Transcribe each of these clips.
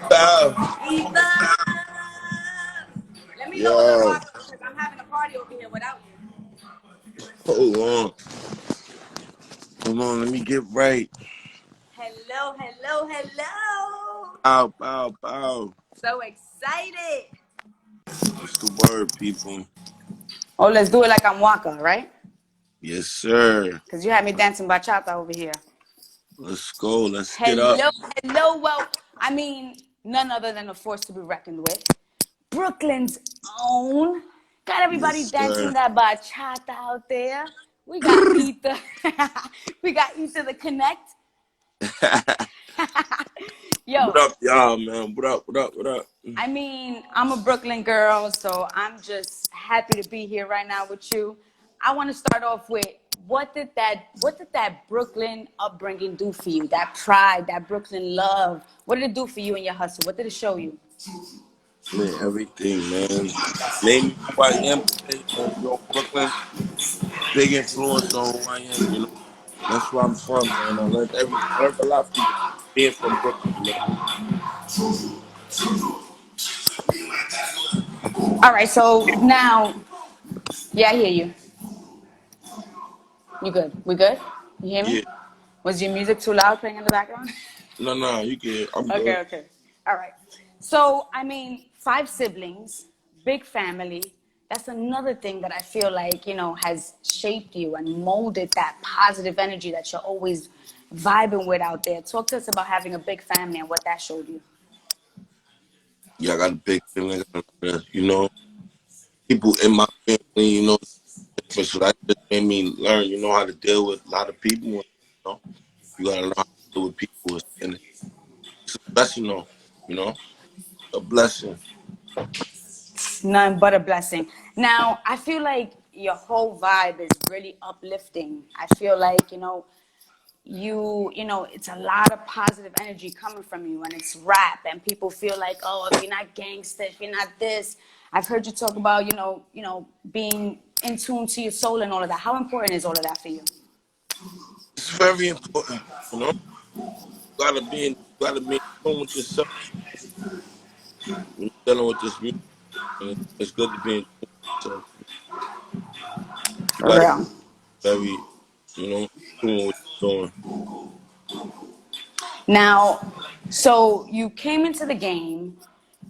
Bow. Eva! Let me lower the Yo, rock because I'm having a party over here without you. hold on. Hold on, let me get right. Hello, hello, hello. Bow, bow, bow. So excited. What's the word, people? Oh, let's do it like I'm Waka, right? Yes, sir. Because you had me dancing bachata over here. Let's go. Let's get up. Hello, hello. Well, I mean, none other than a force to be reckoned with. Brooklyn's own. Got everybody Yes, dancing sir. that bachata out there. We got Ether. We got Ether the Connect. What Yo, up, y'all, man? What up, what up, what up? I mean, I'm a Brooklyn girl, so I'm just happy to be here right now with you. I want to start off with what did that Brooklyn upbringing do for you? That pride, that Brooklyn love. What did it do for you in your hustle? What did it show you? Man, everything, man. Made me who I am today, man. Brooklyn, big influence on who I am, you know. That's where I'm from, man. I learned a lot from being from Brooklyn, you know. All right, so now, yeah, I hear you. You good? We good? You hear me? Yeah. Was your music too loud playing in the background? No, you good. I'm Okay, good. okay. All right. So, I mean, five siblings, big family. That's another thing that I feel like, has shaped you and molded that positive energy that you're always vibing with out there. Talk to us about having a big family and what that showed you. Yeah, I got a big feeling, you know. People in my family, you know, different. So that just made me learn, you know, how to deal with a lot of people. You know, you gotta learn how to deal with people, and it's a blessing, though. You know, a blessing. None but a blessing. Now, I feel like your whole vibe is really uplifting. I feel like, it's a lot of positive energy coming from you, and it's rap, and people feel like, oh, if you're not gangster, if you're not this. I've heard you talk about, being in tune to your soul and all of that. How important is all of that for you? It's very important. You know, you gotta be in tune with yourself when you're dealing with this music. And it's good to be in tune with yourself. You For gotta be real. very, you know, in tune with what you're doing. Now, so you came into the game.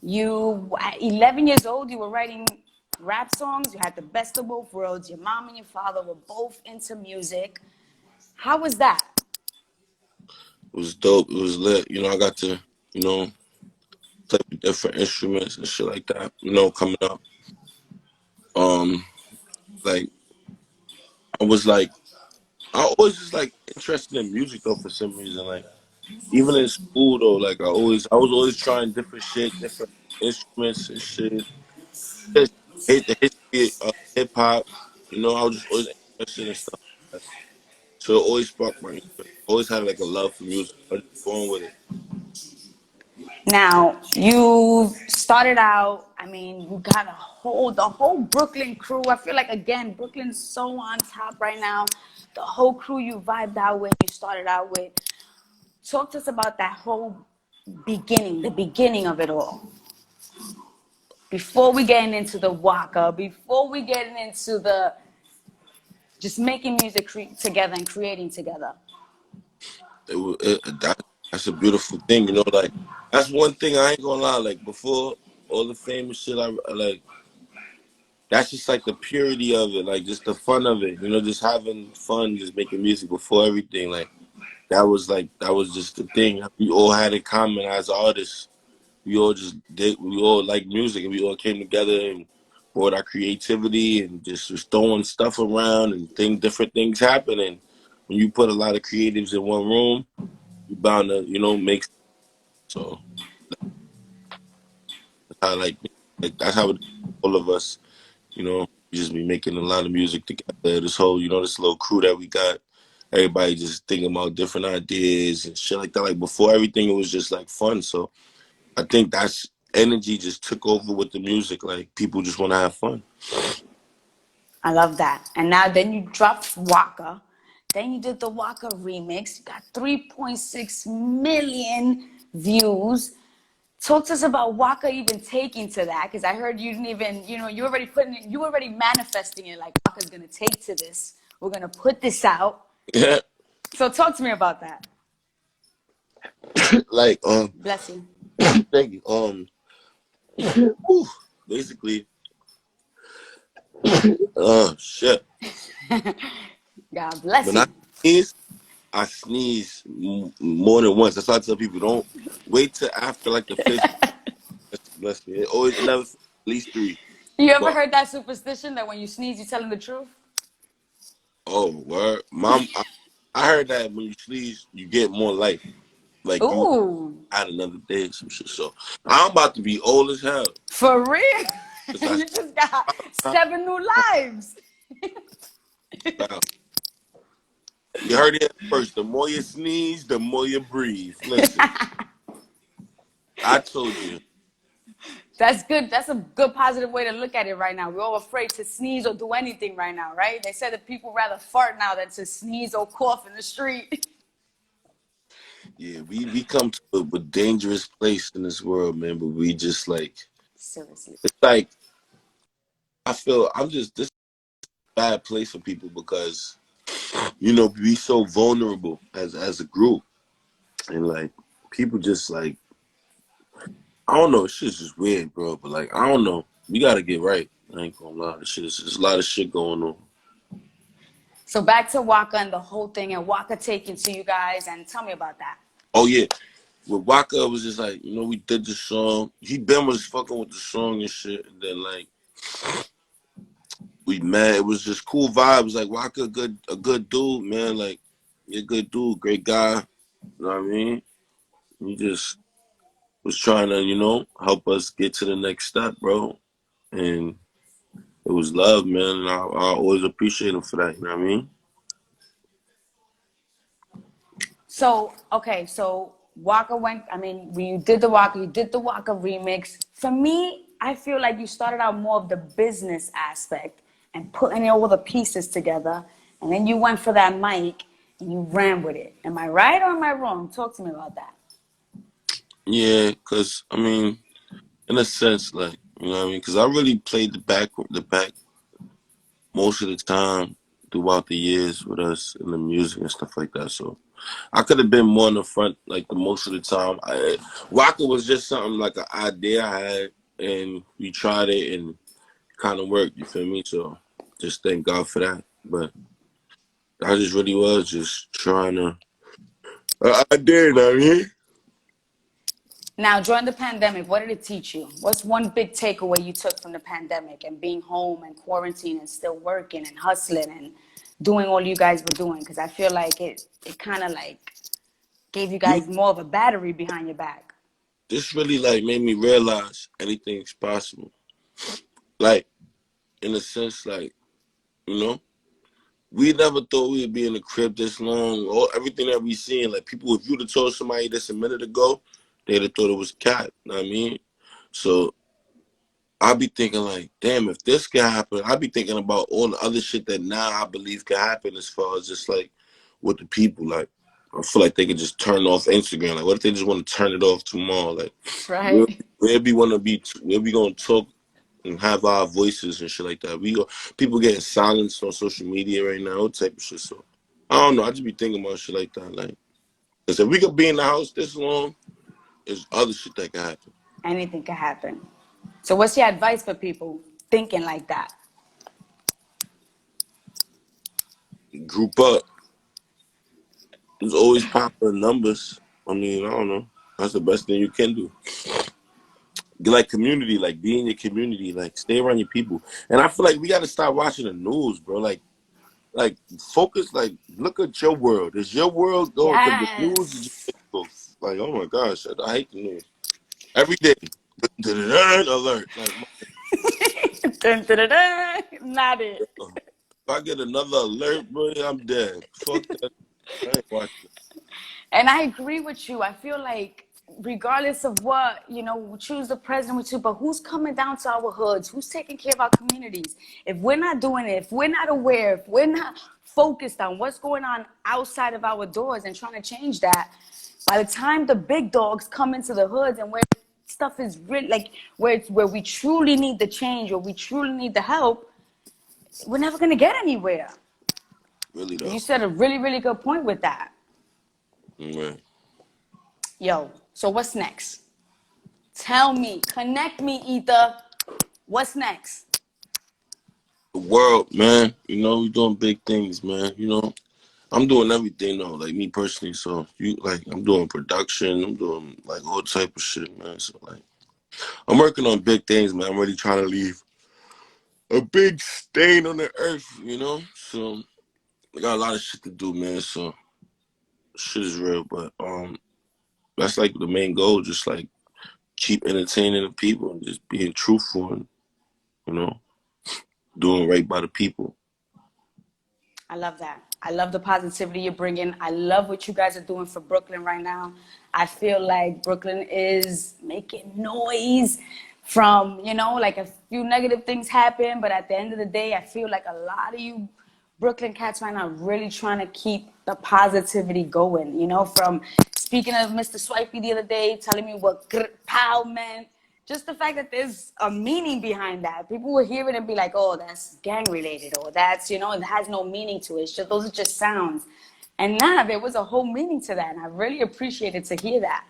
You, at 11 years old, you were writing rap songs. You had the best of both worlds. Your mom and your father were both into music. How was that? It was dope. It was lit. You know, I got to, you know, play with different instruments and shit like that. You know, coming up. Um, like I was like, I always just like interested in music though for some reason. Like even in school though, like I was always trying different shit, different instruments and shit. Just hate the history of hip hop. You know, I was just always interested in stuff like that. So it always sparked my interest. Always had like a love for music. I was just born with it. Now, you started out, I mean, you got the whole Brooklyn crew. I feel like, again, Brooklyn's so on top right now. The whole crew you vibed out with, you started out with. Talk to us about that whole beginning, the beginning of it all. Before we get into the Waka, before we get into the just making music together and creating together. That's a beautiful thing, you know. Like that's one thing I ain't gonna lie. Like before all the famous shit, I like that's just like the purity of it, like just the fun of it, you know, just having fun, just making music before everything. Like that was just the thing we all had in common as artists. We all like music, and we all came together and brought our creativity and just was throwing stuff around and different things happen. And when you put a lot of creatives in one room, you bound to, you know, make so. How like that's how it, all of us, you know, we just be making a lot of music together. This whole, you know, this little crew that we got, everybody just thinking about different ideas and shit like that. Like before everything, it was just like fun. So I think that's energy just took over with the music. Like people just want to have fun. I love that. And now then you dropped Waka. Then you did the Waka remix. You got 3.6 million views. Talk to us about Waka even taking to that, because I heard you didn't even, you already manifesting it, like Waka's gonna take to this. We're gonna put this out. Yeah. So talk to me about that. Like, Bless you. thank you. Whew, basically, shit. God bless When I you. sneeze, I sneeze more than once. That's why I tell people, don't wait till after like the fifth. Bless me. It never at least three. You ever But heard that superstition that when you sneeze, you're telling the truth? oh, word, mom, I heard that when you sneeze, you get more life. Like you Ooh, add another day or some shit. So I'm about to be old as hell. for real? Cause You just got 7 new lives. you heard it first. The more you sneeze, the more you breathe. Listen, I told you. That's good. That's a good positive way to look at it right now. We're all afraid to sneeze or do anything right now, right? They said that people rather fart now than to sneeze or cough in the street. Yeah, we come to a dangerous place in this world, man. But we just like Seriously. it's like I feel I'm just this bad place for people because we so vulnerable as a group, and like people just like I don't know, it's just weird, bro. But like I don't know, we gotta get right. I ain't gonna lie, there's a lot of shit going on. So back to Waka and the whole thing, and Waka taking to you guys, and tell me about that. Oh yeah, with Waka it was just like we did the song. He been was fucking with the song and shit, and then like we met. It was just cool vibes. Like Waka, a good dude, man. Like you're a good dude, great guy. You know what I mean? He just was trying to, help us get to the next step, bro. And it was love, man. And I always appreciate him for that. You know what I mean? So, okay, so Waka went, I mean, when you did the Waka, you did the Waka remix. For me, I feel like you started out more of the business aspect and putting all the pieces together. And then you went for that mic and you ran with it. Am I right or am I wrong? Talk to me about that. Yeah, cause I mean, in a sense, like you know what I mean? Cause I really played the back most of the time throughout the years with us in the music and stuff like that. So I could have been more in the front, like the most of the time. Waka was just something like an idea I had, and we tried it and kind of worked. You feel me? So just thank God for that. But I just really was just trying to. I did, I mean. Now, during the pandemic, what did it teach you? What's one big takeaway you took from the pandemic and being home and quarantine and still working and hustling and doing all you guys were doing? Because I feel like it kind of like gave you You guys more of a battery behind your back. this really like made me realize anything's possible. Like in a sense, like you know, we never thought we'd be in the crib this long. All everything that we seen, like people, if you'd have told somebody this a minute ago, they'd have thought it was cat. You know what I mean? So I'll be thinking like, damn, if this could happen, I'll be thinking about all the other shit that now I believe could happen as far as just like with the people. Like I feel like they could just turn off Instagram. Like what if they just want to turn it off tomorrow? Like where, Right. where we gonna talk and have our voices and shit like that. People getting silenced on social media right now, all type of shit. So I don't know. I just be thinking about shit like that. Like, cause if we could be in the house this long, there's other shit that could happen. Anything can happen. So, what's your advice for people thinking like that? Group up. There's always power in numbers. I mean, I don't know. That's the best thing you can do. Get like community, like be in your community, like stay around your people. And I feel like we gotta stop watching the news, bro. Like focus, like look at your world. Is your world going? Because the news is Yes. just like, oh my gosh, I hate the news every day. Alert! Like, Dun, dun, dun, dun. Not it. if I get another alert, bro, I'm dead. Fuck that. I ain't watching. And I agree with you. I feel like regardless of what, we choose the president we choose, but who's coming down to our hoods? Who's taking care of our communities? If we're not doing it, if we're not aware, if we're not focused on what's going on outside of our doors and trying to change that, by the time the big dogs come into the hoods and where stuff is really like where we truly need the change or we truly need the help, we're never going to get anywhere. Really You though. said a really, really good point with that. Right. Yo, so what's next? Tell me, connect me, Ether. What's next? The world, man. We doing big things, man. I'm doing everything though, like me personally. So I'm doing production. I'm doing like all type of shit, man. So like, I'm working on big things, man. I'm really trying to leave a big stain on the earth. So I got a lot of shit to do, man. So shit is real, but that's like the main goal, just like keep entertaining the people and just being truthful and you know doing right by the people. I love that. I love the positivity you're bringing. I love what you guys are doing for Brooklyn right now. I feel like Brooklyn is making noise from, like a few negative things happen, but at the end of the day, I feel like a lot of you Brooklyn cats right now really trying to keep the positivity going, from speaking of Mr. Swipey the other day, telling me what pow meant. Just the fact that there's a meaning behind that. People will hear it and be like, oh, that's gang related, or that's, it has no meaning to it. It's just, those are just sounds. And nah, there was a whole meaning to that. And I really appreciated to hear that.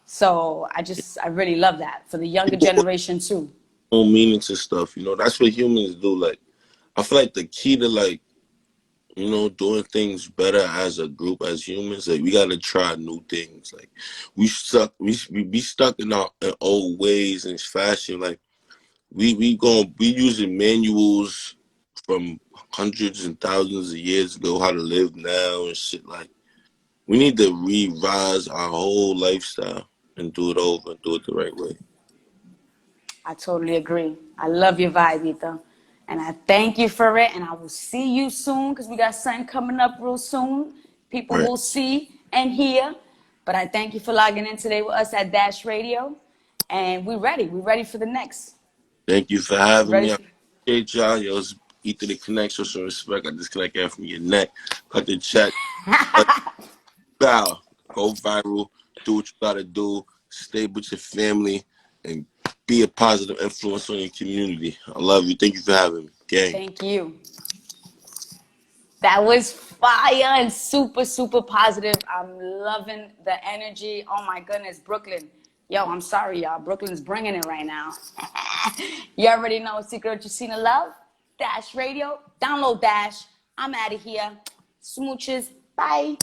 So I really love that for the younger People put generation too. no meaning to stuff. That's what humans do. Like I feel like the key to like doing things better as a group, as humans, like we gotta try new things. Like we be stuck in old ways and fashion. Like we using manuals from hundreds and thousands of years ago how to live now and shit. Like we need to revise our whole lifestyle and do it over and do it the right way. I totally agree. I love your vibe, Ethan. And I thank you for it. And I will see you soon because we got something coming up real soon. People Right. will see and hear. But I thank you for logging in today with us at Dash Radio. And we're ready. We're ready for the next. Thank you for We're having ready me. I for appreciate y'all. Yo, it's Ether the Connection, some respect. I disconnect that from your neck. Cut the check. Bow. Go viral. Do what you gotta do. Stay with your family and be a positive influence on your community. I love you. Thank you for having me. Gang. Thank you. That was fire and super, super positive. I'm loving the energy. Oh my goodness, Brooklyn. Yo, I'm sorry, y'all. Brooklyn's bringing it right now. You already know Secret What You Seen in Love. Dash Radio. Download Dash. I'm out of here. Smooches. Bye.